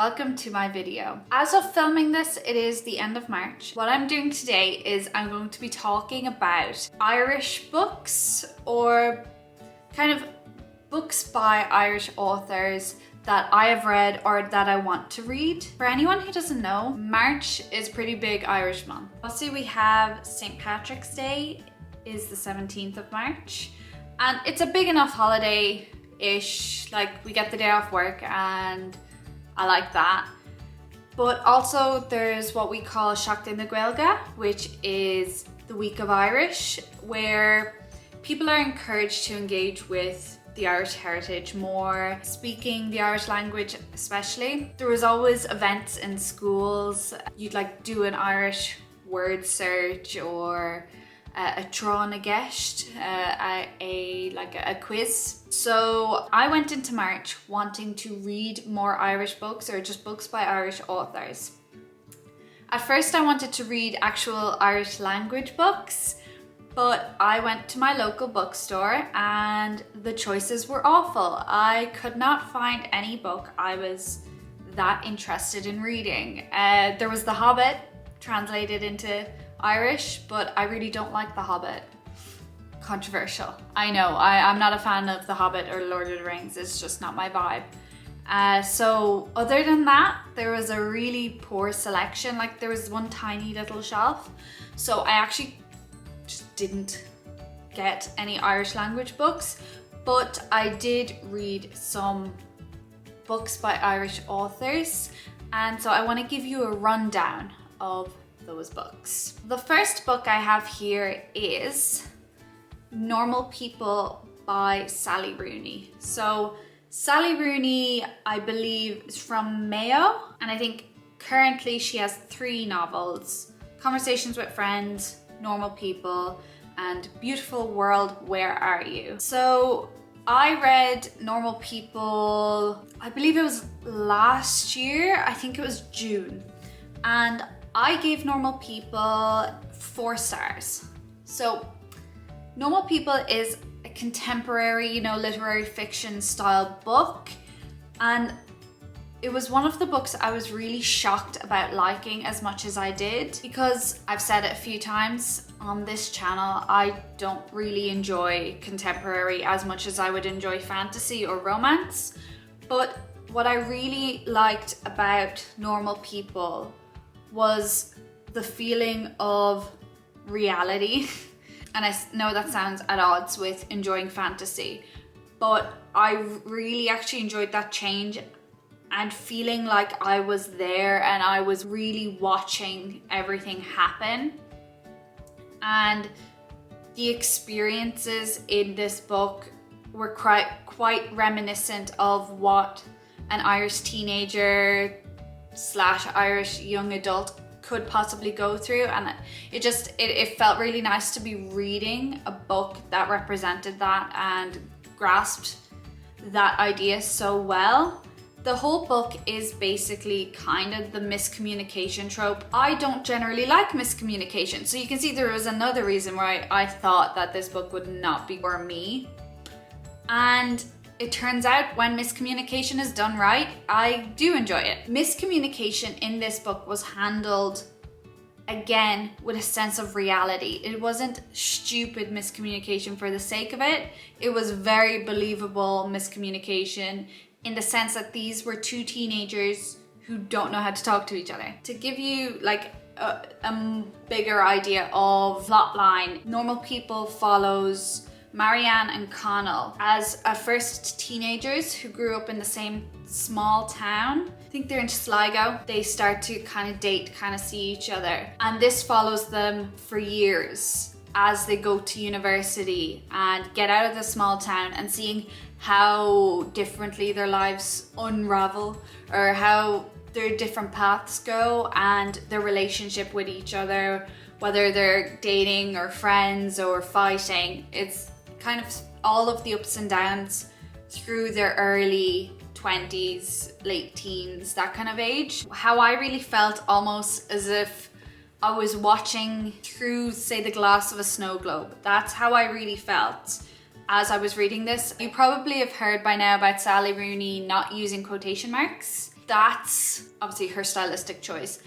welcome to my video. As of filming this, it is the end of March. What I'm doing today is I'm going to be talking about Irish books, or kind of books by Irish authors that I have read or that I want to read. For anyone who doesn't know, March is pretty big Irish month. Also, we have St. Patrick's Day is the 17th of March, and it's a big enough holiday-ish. Like, we get the day off work and I like that. But also there's what we call Seachtain na Gaeilge, which is the week of Irish, where people are encouraged to engage with the Irish heritage more, speaking the Irish language especially. There was always events in schools. You'd like do an Irish word search or a Tron a Gest, a quiz. So I went into March wanting to read more Irish books, or just books by Irish authors. At first I wanted to read actual Irish language books, but I went to my local bookstore and the choices were awful. I could not find any book I was that interested in reading. There was The Hobbit translated into Irish, but I really don't like The Hobbit. Controversial. I know, I'm not a fan of The Hobbit or Lord of the Rings. It's just not my vibe. So other than that, there was a really poor selection. Like, there was one tiny little shelf. So I actually just didn't get any Irish language books, but I did read some books by Irish authors. And so I want to give you a rundown of those books. The first book I have here is Normal People by Sally Rooney. So Sally Rooney, I believe, is from Mayo, and I think currently she has 3 novels: Conversations with Friends, Normal People, and Beautiful World, Where Are You? So I read Normal People, I believe it was last year, I think it was June, and I gave Normal People 4 stars. So Normal People is a contemporary, literary fiction style book, and it was one of the books I was really shocked about liking as much as I did, because I've said it a few times on this channel, I don't really enjoy contemporary as much as I would enjoy fantasy or romance. But what I really liked about Normal People was the feeling of reality. And I know that sounds at odds with enjoying fantasy, but I really actually enjoyed that change and feeling like I was there and I was really watching everything happen. And the experiences in this book were quite reminiscent of what an Irish teenager / Irish young adult could possibly go through, and it felt really nice to be reading a book that represented that and grasped that idea so well. The whole book is basically kind of the miscommunication trope. I don't generally like miscommunication, so you can see there was another reason why I thought that this book would not be for me. And it turns out when miscommunication is done right, I do enjoy it. Miscommunication in this book was handled, again, with a sense of reality. It wasn't stupid miscommunication for the sake of it. It was very believable miscommunication in the sense that these were 2 teenagers who don't know how to talk to each other. To give you like a bigger idea of plotline, Normal People follows Marianne and Connell as at first teenagers who grew up in the same small town. I think they're in Sligo. They start to kind of date, kind of see each other. And this follows them for years as they go to university and get out of the small town, and seeing how differently their lives unravel, or how their different paths go, and their relationship with each other, whether they're dating or friends or fighting. It's kind of all of the ups and downs through their early 20s, late teens, that kind of age. How I really felt almost as if I was watching through, say, the glass of a snow globe. That's how I really felt as I was reading this. You probably have heard by now about Sally Rooney not using quotation marks. that's obviously her stylistic choice,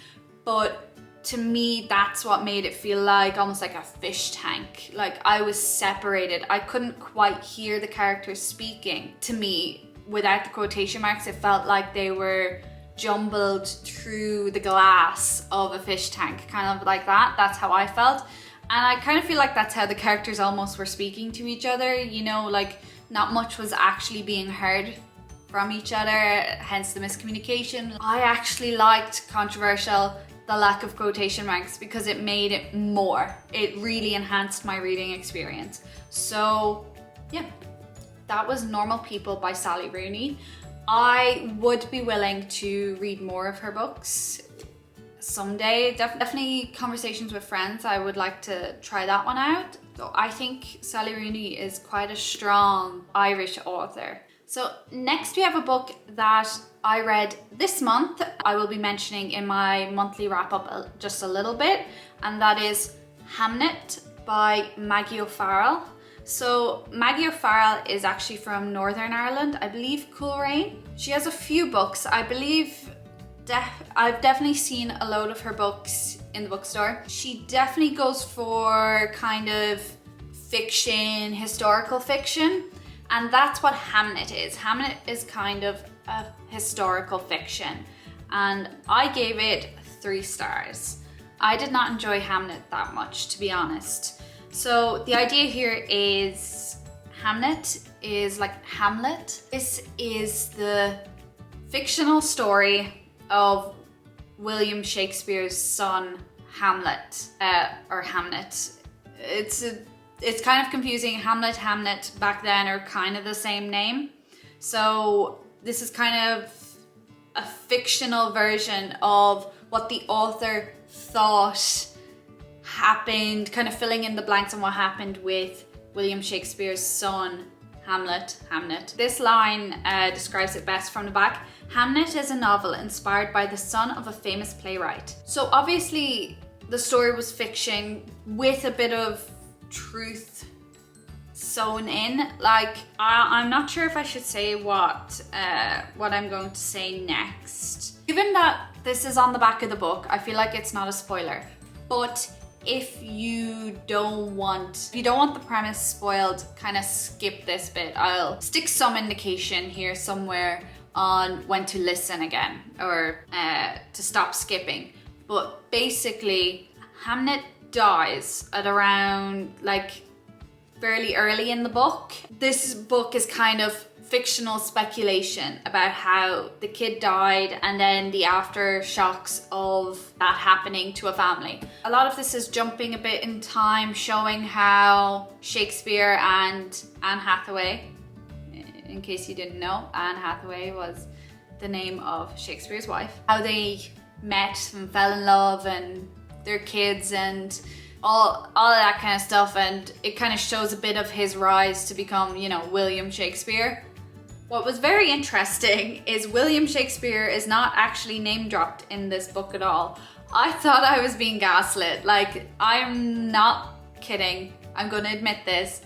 but to me, that's what made it feel like almost like a fish tank. Like I was separated. I couldn't quite hear the characters speaking. To me, without the quotation marks, it felt like they were jumbled through the glass of a fish tank, kind of like that. That's how I felt. And I kind of feel like that's how the characters almost were speaking to each other, you know, like not much was actually being heard from each other, hence the miscommunication. I actually liked, controversial, the lack of quotation marks because it made it more. It really enhanced my reading experience. So yeah, that was Normal People by Sally Rooney. I would be willing to read more of her books someday. Definitely Conversations with Friends. I would like to try that one out. So I think Sally Rooney is quite a strong Irish author. So next we have a book that I read this month. I will be mentioning in my monthly wrap up just a little bit, and that is Hamlet by Maggie O'Farrell. So Maggie O'Farrell is actually from Northern Ireland, I believe Coleraine. She has a few books. I believe I've definitely seen a load of her books in the bookstore. She definitely goes for kind of fiction, historical fiction, and that's what Hamlet is. Hamlet is kind of a historical fiction, and I gave it 3 stars. I did not enjoy Hamlet that much, to be honest. So the idea here is Hamlet is like Hamlet. This is the fictional story of William Shakespeare's son Hamlet, or Hamnet. It's kind of confusing. Hamlet back then are kind of the same name. So this is kind of a fictional version of what the author thought happened, kind of filling in the blanks on what happened with William Shakespeare's son Hamlet. This line describes it best from the back. Hamlet is a novel inspired by the son of a famous playwright. So obviously the story was fiction with a bit of truth sewn in. Like I'm not sure if I should say what I'm going to say next. Given that this is on the back of the book, I feel like it's not a spoiler. But if you don't want the premise spoiled, kind of skip this bit. I'll stick some indication here somewhere on when to listen again or to stop skipping. But basically, Hamlet dies at around like fairly early in the book. This book is kind of fictional speculation about how the kid died and then the aftershocks of that happening to a family. A lot of this is jumping a bit in time, showing how Shakespeare and Anne Hathaway, in case you didn't know, Anne Hathaway was the name of Shakespeare's wife, how they met and fell in love and their kids and all of that kind of stuff, and it kind of shows a bit of his rise to become, you know, William Shakespeare. What was very interesting is William Shakespeare is not actually name dropped in this book at all. I thought I was being gaslit. Like, I'm not kidding. I'm going to admit this.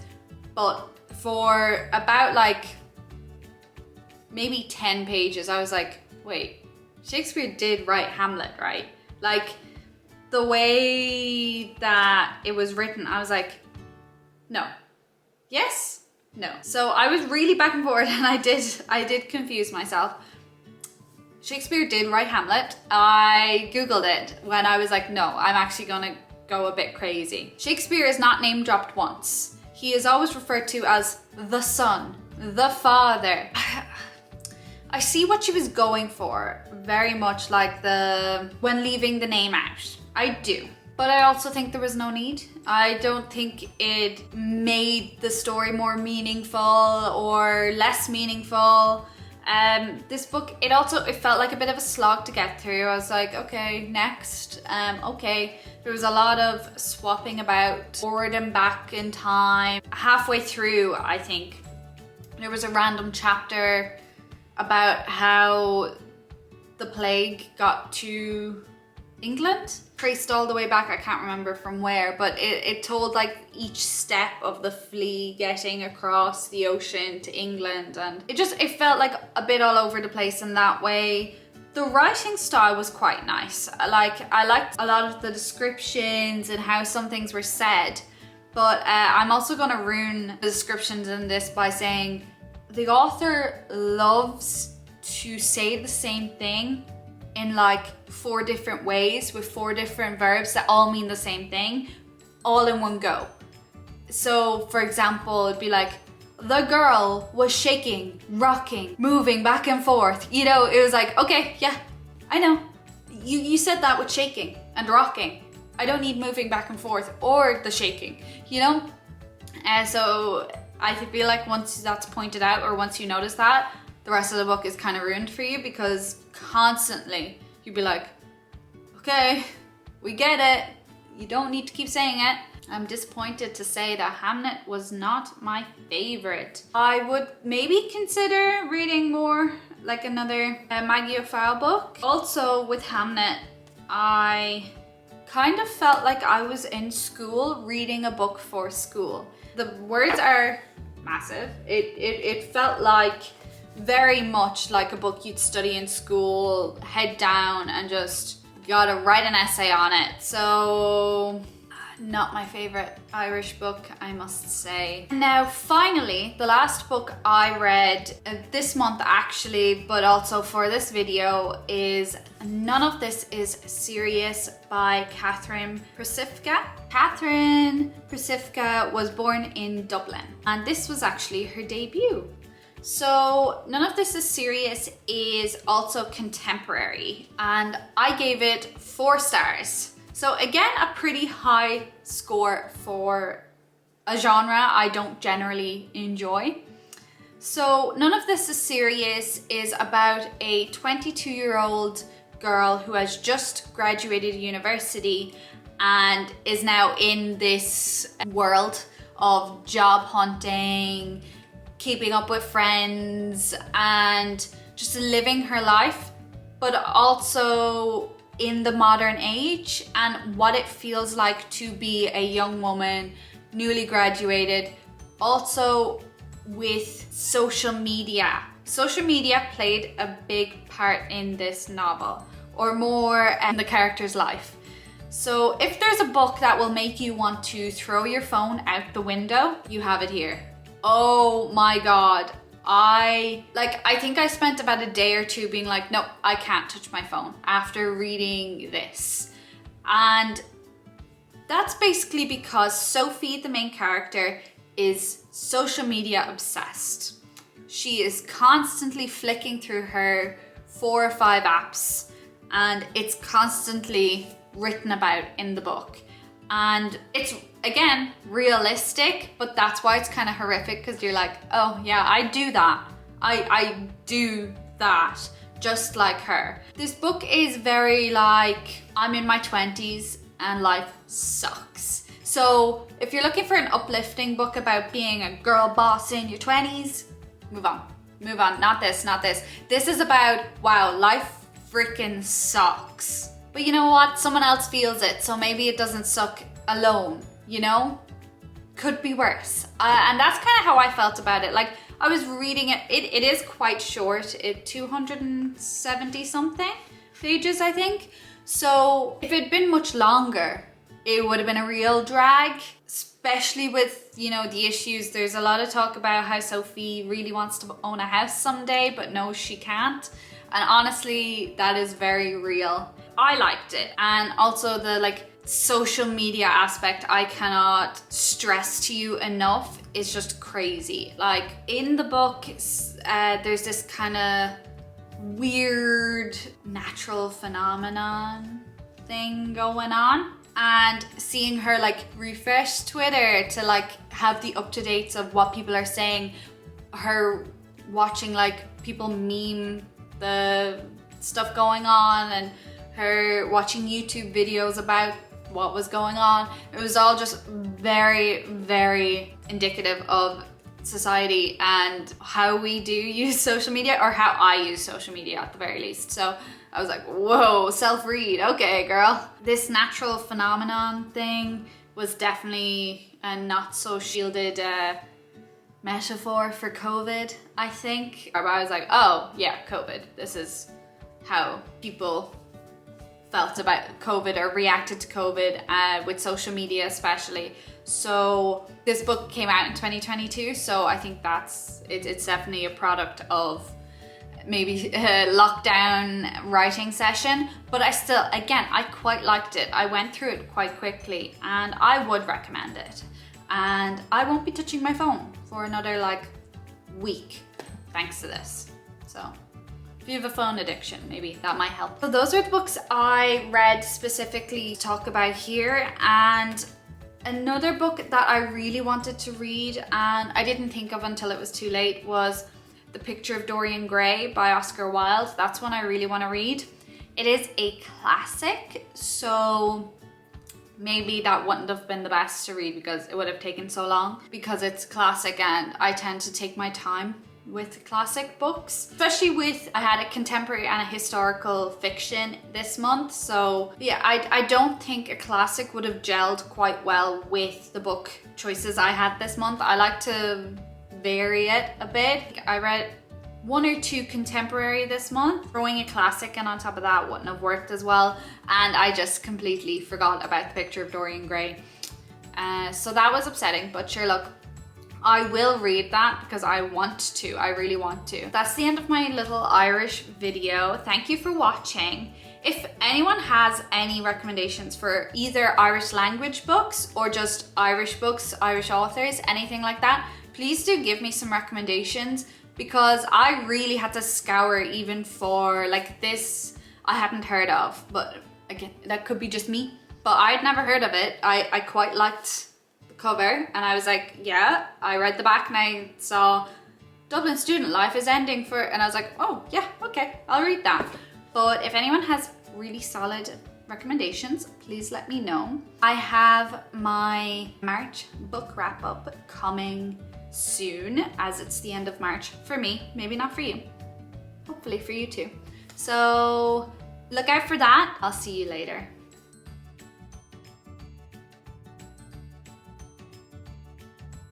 But for about like maybe 10 pages, I was like, wait, Shakespeare did write Hamlet, right? Like, the way that it was written, I was like, no. Yes? No. So I was really back and forth, and I did confuse myself. Shakespeare did write Hamlet. I Googled it when I was like, no, I'm actually gonna go a bit crazy. Shakespeare is not name dropped once. He is always referred to as the son, the father. I see what she was going for, very much like when leaving the name out. I do. But I also think there was no need. I don't think it made the story more meaningful or less meaningful. This book, it felt like a bit of a slog to get through. I was like, okay, next. Okay. There was a lot of swapping about, forward and back in time. Halfway through, I think, there was a random chapter about how the plague got to England, traced all the way back, I can't remember from where, but it told like each step of the flea getting across the ocean to England, and it felt like a bit all over the place in that way. The writing style was quite nice. I liked a lot of the descriptions and how some things were said, but I'm also going to ruin the descriptions in this by saying the author loves to say the same thing in like 4 different ways with 4 different verbs that all mean the same thing, all in one go. So for example, it'd be like, the girl was shaking, rocking, moving back and forth. You know, it was like, okay, yeah, I know. You said that with shaking and rocking. I don't need moving back and forth or the shaking, you know? So I feel like once that's pointed out or once you notice that, the rest of the book is kind of ruined for you because constantly you'd be like, okay, we get it. You don't need to keep saying it. I'm disappointed to say that Hamlet was not my favorite. I would maybe consider reading more like another Maggie O'Farrell book. Also with Hamlet, I kind of felt like I was in school reading a book for school. The words are massive. It felt like very much like a book you'd study in school, head down and just gotta write an essay on it. So not my favorite Irish book, I must say. Now finally, the last book I read this month actually, but also for this video, is None of This Is Serious by Catherine Persifka. Catherine Persifka was born in Dublin and this was actually her debut. So None of This Is Serious is also contemporary and I gave it 4 stars. So again, a pretty high score for a genre I don't generally enjoy. So None of This Is Serious is about a 22-year-old girl who has just graduated university and is now in this world of job hunting, keeping up with friends and just living her life, but also in the modern age and what it feels like to be a young woman, newly graduated, also with social media. Social media played a big part in this novel, or more in the character's life. So if there's a book that will make you want to throw your phone out the window, you have it here. Oh my God. I think I spent about a day or 2 being like, no, I can't touch my phone after reading this. And that's basically because Sophie, the main character, is social media obsessed. She is constantly flicking through her 4 or 5 apps and it's constantly written about in the book. And it's, again, realistic, but that's why it's kind of horrific because you're like, oh yeah, I do that. I do that just like her. This book is very like, I'm in my 20s and life sucks. So if you're looking for an uplifting book about being a girl boss in your 20s, move on. Move on. Not this, not this. This is about, wow, life freaking sucks. But you know what? Someone else feels it, so maybe it doesn't suck alone, you know? Could be worse. And that's kind of how I felt about it. Like, I was reading it. It is quite short. It 270 something pages, I think. So if it'd been much longer, it would have been a real drag, especially with, you know, the issues. There's a lot of talk about how Sophie really wants to own a house someday, but no, she can't. And honestly, that is very real. I liked it. And also the like social media aspect, I cannot stress to you enough. It's just crazy. Like in the book, there's this kind of weird natural phenomenon thing going on. And seeing her like refresh Twitter to like have the up-to-dates of what people are saying, her watching like people meme the stuff going on and her watching YouTube videos about what was going on. It was all just very, very indicative of society and how we do use social media, or how I use social media at the very least. So I was like, whoa, self-read, okay girl. This natural phenomenon thing was definitely a not so shielded metaphor for COVID, I think. I was like, oh yeah, COVID, this is how people felt about COVID or reacted to COVID with social media especially. So this book came out in 2022, so I think it's definitely a product of maybe a lockdown writing session, but I quite liked it. I went through it quite quickly and I would recommend it. And I won't be touching my phone for another like week thanks to this. So if you have a phone addiction, maybe that might help. So those are the books I read specifically to talk about here. And another book that I really wanted to read and I didn't think of until it was too late was The Picture of Dorian Gray by Oscar Wilde. That's one I really want to read. It is a classic, so maybe that wouldn't have been the best to read because it would have taken so long because it's classic and I tend to take my time with classic books, especially with, I had a contemporary and a historical fiction this month. So yeah, I don't think a classic would have gelled quite well with the book choices I had this month. I like to vary it a bit. I read 1 or 2 contemporary this month. Throwing a classic and on top of that wouldn't have worked as well. And I just completely forgot about The Picture of Dorian Gray. So that was upsetting, but sure, look, I will read that because I want to. I really want to. That's the end of my little Irish video. Thank you for watching. If anyone has any recommendations for either Irish language books or just Irish books, Irish authors, anything like that, please do give me some recommendations because I really had to scour even for like this I hadn't heard of, but again, that could be just me. But I'd never heard of it. I quite liked cover and I was like, yeah. I read the back and I saw Dublin student life is ending for, and I was like, oh yeah, okay, I'll read that. But if anyone has really solid recommendations, please let me know. I have my March book wrap up coming soon as it's the end of March for me, maybe not for you, hopefully for you too. So look out for that. I'll see you later.